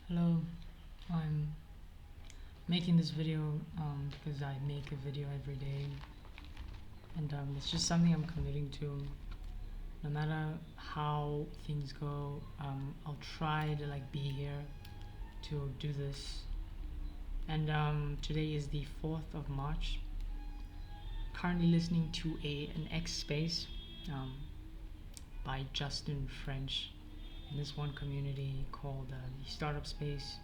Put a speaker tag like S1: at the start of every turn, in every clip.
S1: Hello, I'm making this video because I make a video every day, and it's just something I'm committing to. No matter how things go, I'll try to be here to do this. And today is the 4th of March. Currently listening to an X Space um, by Justin French in this one community called the Startup Space.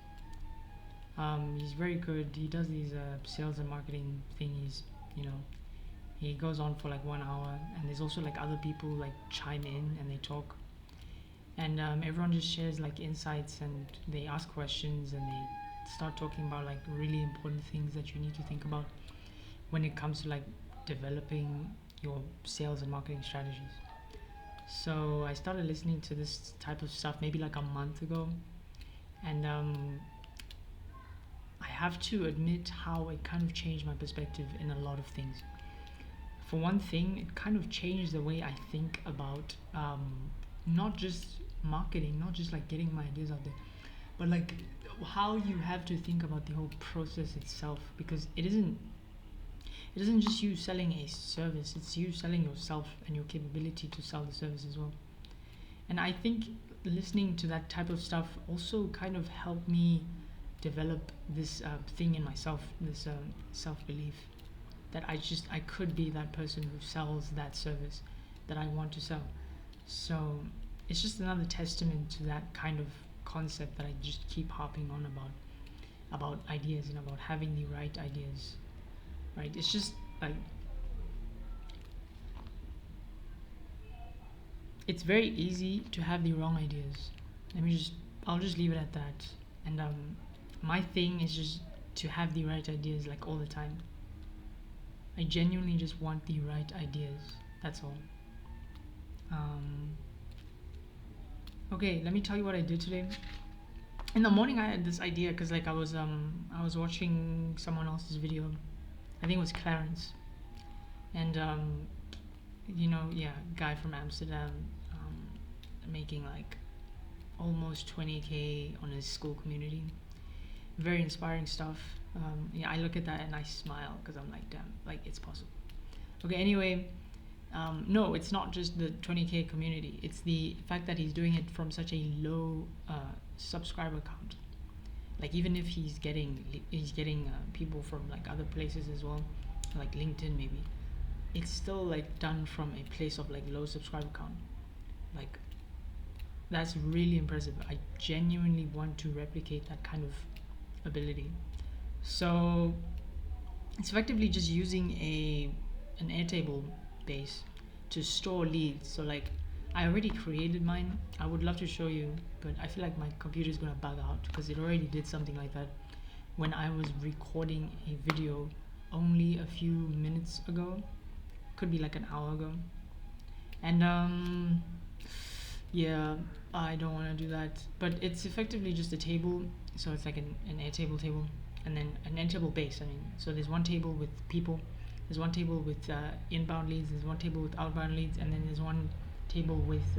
S1: He's very good. He does these sales and marketing thingies. You know, he goes on for 1 hour, and there's also other people chime in and they talk, and everyone just shares insights, and they ask questions, and they start talking about really important things that you need to think about when it comes to developing your sales and marketing strategies. So I started listening to this type of stuff maybe a month ago, and I have to admit how it kind of changed my perspective in a lot of things. For one thing, it kind of changed the way I think about not just marketing, not just getting my ideas out there, but how you have to think about the whole process itself, because it isn't just you selling a service, it's you selling yourself and your capability to sell the service as well. And I think listening to that type of stuff also kind of helped me develop this thing in myself, this self-belief that I could be that person who sells that service that I want to sell. So it's just another testament to that kind of concept that I just keep harping on about ideas and about having the right ideas. Right? It's just it's very easy to have the wrong ideas. I'll just leave it at that. And my thing is just to have the right ideas all the time. I genuinely just want the right ideas. That's all. Okay, let me tell you what I did today. In the morning, I had this idea because I was watching someone else's video. I think it was Clarence, and guy from Amsterdam, making almost 20K on his school community. Very inspiring stuff. I look at that and I smile because I'm damn, it's possible. Okay, anyway, no, it's not just the 20K community. It's the fact that he's doing it from such a low subscriber count. Even if he's getting people from other places as well, like LinkedIn maybe, it's still done from a place of low subscriber count. That's really impressive. I genuinely want to replicate that kind of ability. So it's effectively just using an Airtable base to store leads. So I already created mine. I would love to show you, but I feel my computer is gonna bug out because it already did something like that when I was recording a video only a few minutes ago. Could be an hour ago. And yeah, I don't want to do that. But it's effectively just a table. So it's an Airtable table, and then an Airtable base. So there's one table with people, there's one table with inbound leads, there's one table with outbound leads, and then there's one table with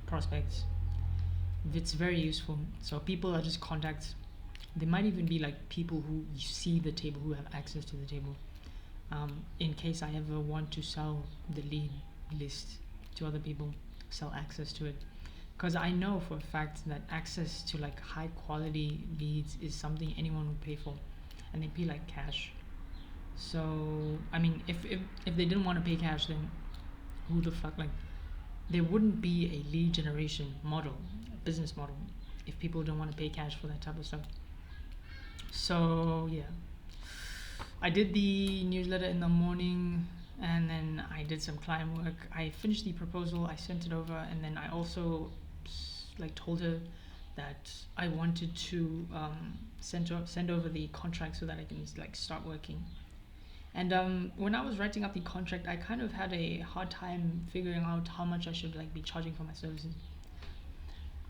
S1: prospects. It's very useful. So people are just contacts. They might even be people who see the table, who have access to the table, in case I ever want to sell the lead list to other people, sell access to it. Because I know for a fact that access to high quality leads is something anyone would pay for, and they pay cash. So if they didn't want to pay cash, then who the fuck there wouldn't be a lead generation model, a business model, if people don't want to pay cash for that type of stuff. So yeah, I did the newsletter in the morning, and then I did some client work. I finished the proposal, I sent it over, and then I also told her that I wanted to send over the contract so that I can start working. And when I was writing up the contract, I kind of had a hard time figuring out how much I should be charging for my services.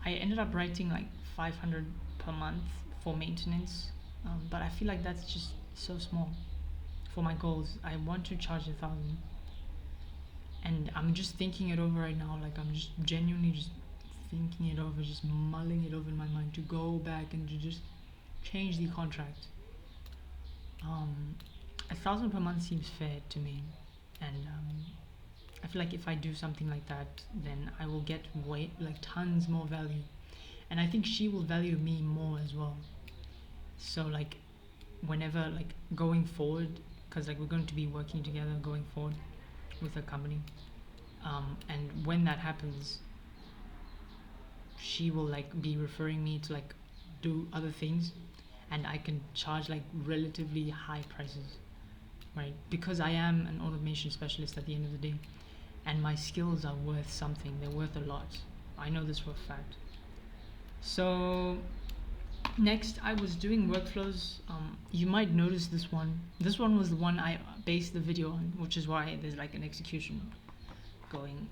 S1: I ended up writing 500 per month for maintenance, but I feel that's just so small for my goals. I want to charge 1,000, and I'm just thinking it over right now. I'm just genuinely just thinking it over, just mulling it over in my mind. want to go back and to just change the contract. 1,000 per month seems fair to me, and I feel like if I do something like that, then I will get way like tons more value, and I think she will value me more as well. So like, whenever like going forward, because like we're going to be working together going forward with a company, and when that happens, she will like be referring me to like do other things, and I can charge like relatively high prices, right? Because I am an automation specialist at the end of the day, and my skills are worth something. They're worth a lot. I know this for a fact. So next, I was doing workflows. You might notice this one. This one was the one I based the video on, which is why there's like an execution going.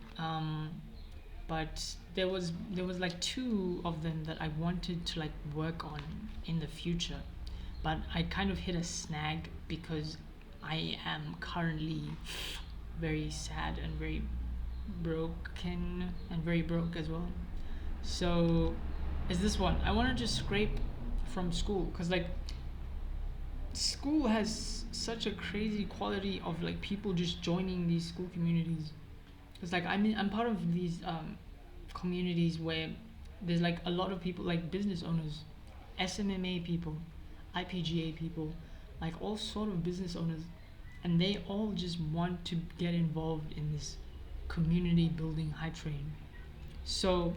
S1: But there was like two of them that I wanted to like work on in the future, but I kind of hit a snag because I am currently very sad and very broken and very broke as well. So is this one. I want to just scrape from school, because like school has such a crazy quality of like people just joining these school communities. It's like I'm part of these communities where there's like a lot of people, like business owners, SMMA people, IPGA people, like all sort of business owners, and they all just want to get involved in this community building hype train. So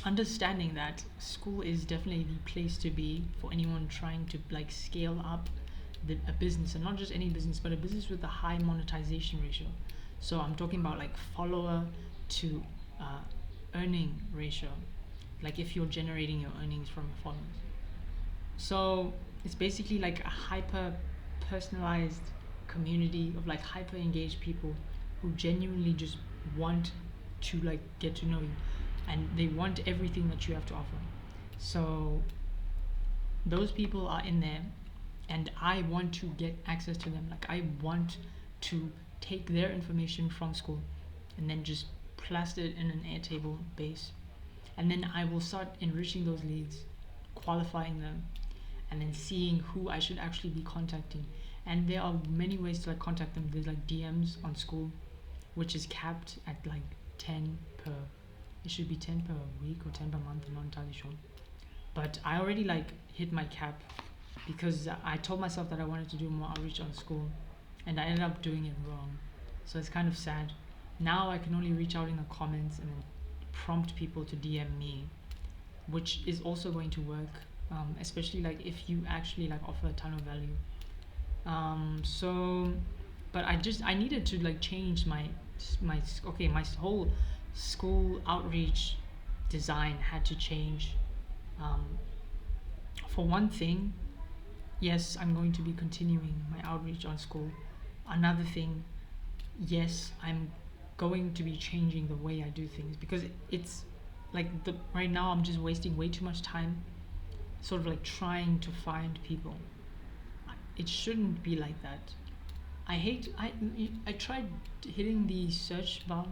S1: understanding that school is definitely the place to be for anyone trying to like scale up a business, and not just any business, but a business with a high monetization ratio. So I'm talking about like follower to earning ratio, like if you're generating your earnings from your followers. So it's basically like a hyper personalized community of like hyper engaged people who genuinely just want to like get to know you, and they want everything that you have to offer. So those people are in there, and I want to get access to them. Like I want to take their information from school and then just plaster it in an Airtable base, and then I will start enriching those leads, qualifying them, and then seeing who I should actually be contacting. And there are many ways to like contact them. There's like DMs on school, which is capped at like 10 per, it should be 10 per week or 10 per month, I'm not entirely sure. But I already like hit my cap because I told myself that I wanted to do more outreach on school, and I ended up doing it wrong. So it's kind of sad. Now I can only reach out in the comments and then prompt people to DM me, which is also going to work, especially like if you actually like offer a ton of value. So, but I needed to like change my whole school outreach design had to change. For one thing, yes, I'm going to be continuing my outreach on school. Another thing, yes, I'm going to be changing the way I do things, because it's like right now I'm just wasting way too much time sort of like trying to find people. It shouldn't be like that. I tried hitting the search bar,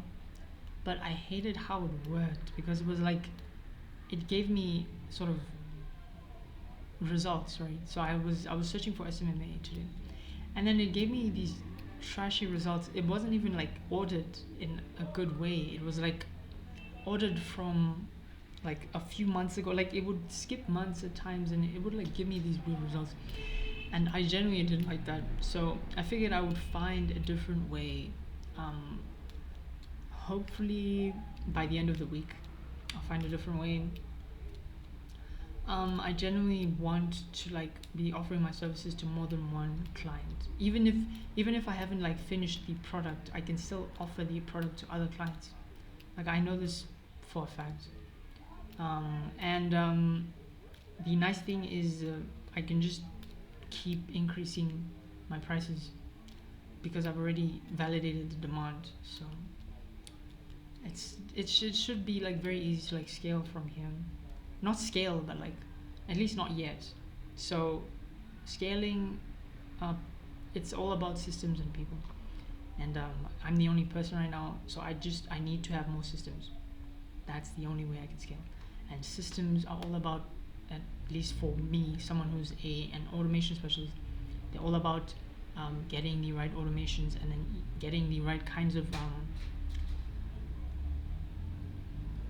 S1: but I hated how it worked, because it was like it gave me sort of results, right? So I was searching for SMMA today, and then it gave me these trashy results. It wasn't even like ordered in a good way. It was like ordered from like a few months ago. Like it would skip months at times, and it would like give me these weird results, and I genuinely didn't like that. So I figured I would find a different way. Hopefully by the end of the week I'll find a different way. I genuinely want to like be offering my services to more than one client. Even if I haven't like finished the product, I can still offer the product to other clients. Like I know this for a fact. And the nice thing is I can just keep increasing my prices because I've already validated the demand. So it should be like very easy to like scale from here. Not scale, but like at least not yet. So scaling up, it's all about systems and people, and I'm the only person right now, so I need to have more systems. That's the only way I can scale. And systems are all about, at least for me, someone who's an automation specialist, they're all about getting the right automations and then getting the right kinds of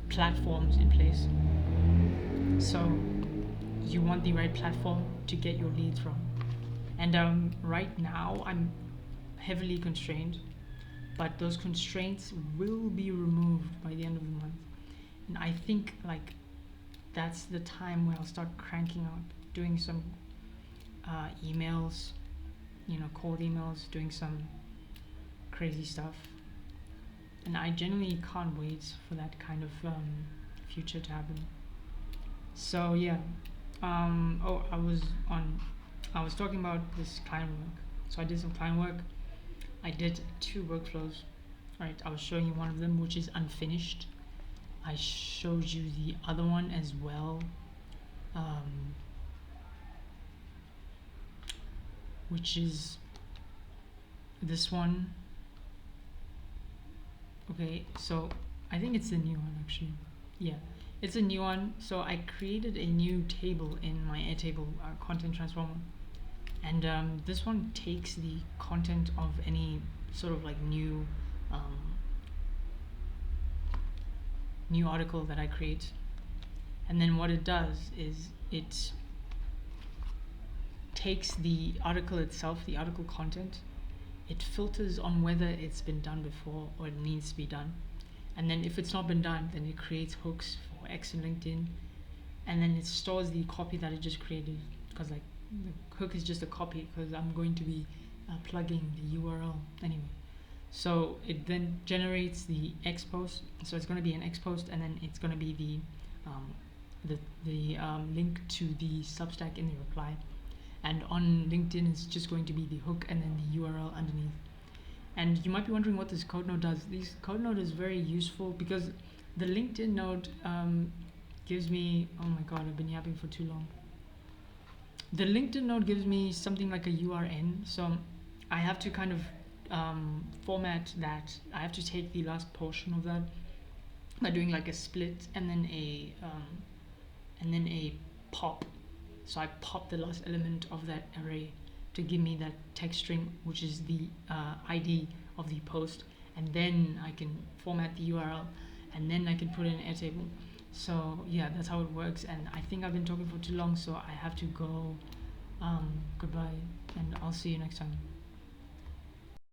S1: platforms in place. So you want the right platform to get your leads from. And right now I'm heavily constrained, but those constraints will be removed by the end of the month. And I think like that's the time where I'll start cranking out, doing some emails, cold emails, doing some crazy stuff. And I genuinely can't wait for that kind of future to happen. So yeah, I was talking about this client work. So I did some client work. I did 2 workflows. Right, I was showing you one of them, which is unfinished. I showed you the other one as well, which is this one. Okay, so I think it's the new one actually. Yeah, it's a new one. So I created a new table in my Airtable content transformer, and this one takes the content of any sort of like new article that I create, and then what it does is it takes the article itself, the article content, it filters on whether it's been done before or it needs to be done, and then if it's not been done, then it creates hooks for X and LinkedIn, and then it stores the copy that it just created, because like the hook is just a copy, because I'm going to be plugging the URL anyway. So it then generates the X post. So it's going to be an X post, and then it's going to be the link to the Substack in the reply. And on LinkedIn, it's just going to be the hook and then the URL underneath. And you might be wondering what this code node does. This code node is very useful because the LinkedIn node gives me, oh my god, I've been yapping for too long. The LinkedIn node gives me something like a URN. So I have to kind of format that. I have to take the last portion of that by doing like a split and then a pop. So I pop the last element of that array to give me that text string, which is the ID of the post, and then I can format the URL, and then I can put in an Airtable. So yeah, that's how it works. And I think I've been talking for too long, so I have to go. Goodbye, and I'll see you next time.